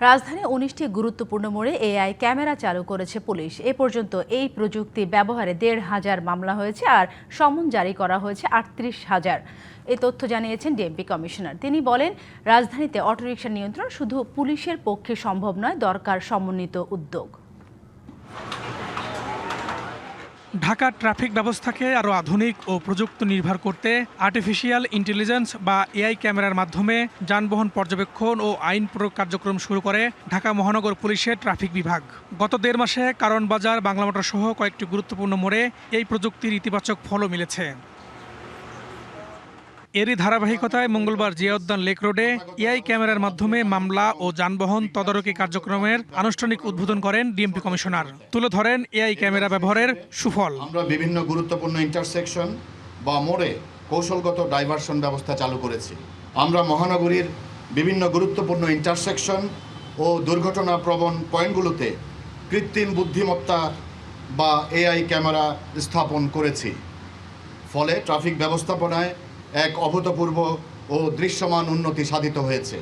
রাজধানী ১৯টি গুরুত্বপূর্ণ মোড়ে এআই ক্যামেরা চালু করেছে পুলিশ। এ পর্যন্ত এই প্রযুক্তি ব্যবহারে ১,৫০০ মামলা হয়েছে আর সমন জারি করা হয়েছে ৩৮,০০০। এ তথ্য জানিয়েছেন ডিএমপি কমিশনার। তিনি বলেন, রাজধানীতে অটোরিকশা নিয়ন্ত্রণ শুধু পুলিশের পক্ষে সম্ভব নয়, দরকার সমন্বিত উদ্যোগ। ঢাকার ট্রাফিক ব্যবস্থাকে আরও আধুনিক ও প্রযুক্তি নির্ভর করতে আর্টিফিশিয়াল ইন্টেলিজেন্স বা এআই ক্যামেরার মাধ্যমে যানবাহন পর্যবেক্ষণ ও আইন প্রয়োগ কার্যক্রম শুরু করে ঢাকা মহানগর পুলিশের ট্রাফিক বিভাগ। গত ১.৫ মাসে কারণ বাজার, বাংলা মোটর সহ কয়েকটি গুরুত্বপূর্ণ মোড়ে এই প্রযুক্তির ইতিবাচক ফলও মিলেছে। এরই ধারাবাহিকতায় মঙ্গলবার জিয়াউদ্দান লেক রোডে এআই ক্যামেরার মাধ্যমে মামলা ও যানবাহন তদারকি কার্যক্রমের আনুষ্ঠানিক উদ্বোধন করেন ডিএমপি কমিশনার। তুলে ধরেন এআই ক্যামেরা ব্যবহারের সুফল। আমরা বিভিন্ন গুরুত্বপূর্ণ ইন্টারসেকশন বা মোড়ে কৌশলগত ডাইভারশন ব্যবস্থা চালু করেছি। আমরা মহানগরীর বিভিন্ন গুরুত্বপূর্ণ ইন্টারসেকশন ও দুর্ঘটনা প্রবণ পয়েন্টগুলোতে কৃত্রিম বুদ্ধিমত্তা বা এআই ক্যামেরা স্থাপন করেছি। ফলে ট্রাফিক ব্যবস্থাপনায় এক অভূতপূর্ব ও দৃশ্যমান উন্নতি সাধিত হয়েছে।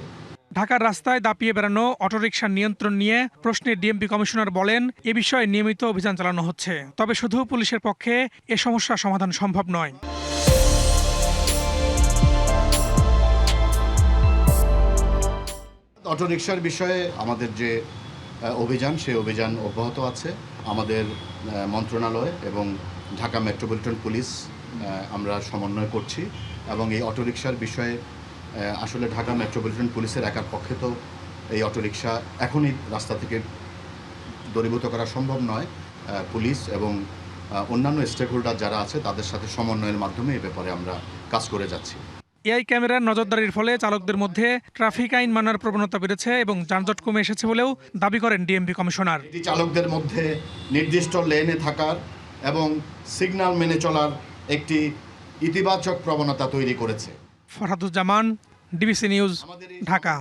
ঢাকার রাস্তায় দাপিয়ে বেড়ানো অটোরিকশার নিয়ন্ত্রণ নিয়ে প্রশ্নে ডিএমপি কমিশনার বলেন, এ বিষয়ে নিয়মিত অভিযান চালানো হচ্ছে। তবে শুধু পুলিশের পক্ষে এ সমস্যার সমাধান সম্ভব নয়। অটোরিকশার বিষয়ে আমাদের যে অভিযান, সেই অভিযান অব্যাহত আছে। আমাদের মন্ত্রণালয় এবং ঢাকা মেট্রোপলিটন পুলিশ আমরা সমন্বয় করছি এবং এই অটোরিকশার বিষয়ে আসলে ঢাকা মেট্রোপলিটন পুলিশের একার পক্ষে তো এই অটোরিকশা এখনই রাস্তা থেকে দূরীভূত করা সম্ভব নয়। পুলিশ এবং অন্যান্য স্টেক হোল্ডার যারা আছে তাদের সাথে সমন্বয়ের মাধ্যমে এ ব্যাপারে আমরা কাজ করে যাচ্ছি। এআই ক্যামেরার নজরদারির ফলে চালকদের মধ্যে ট্রাফিক আইন মানার প্রবণতা বেড়েছে এবং যানজট কমে এসেছে বলেও দাবি করেন ডিএমপি কমিশনার। চালকদের মধ্যে নির্দিষ্ট লেনে থাকার এবং সিগন্যাল মেনে চলার একটি ইতিবাচক প্রবণতা তৈরি করেছে। Farhaduzzaman, DBC news, Dhaka.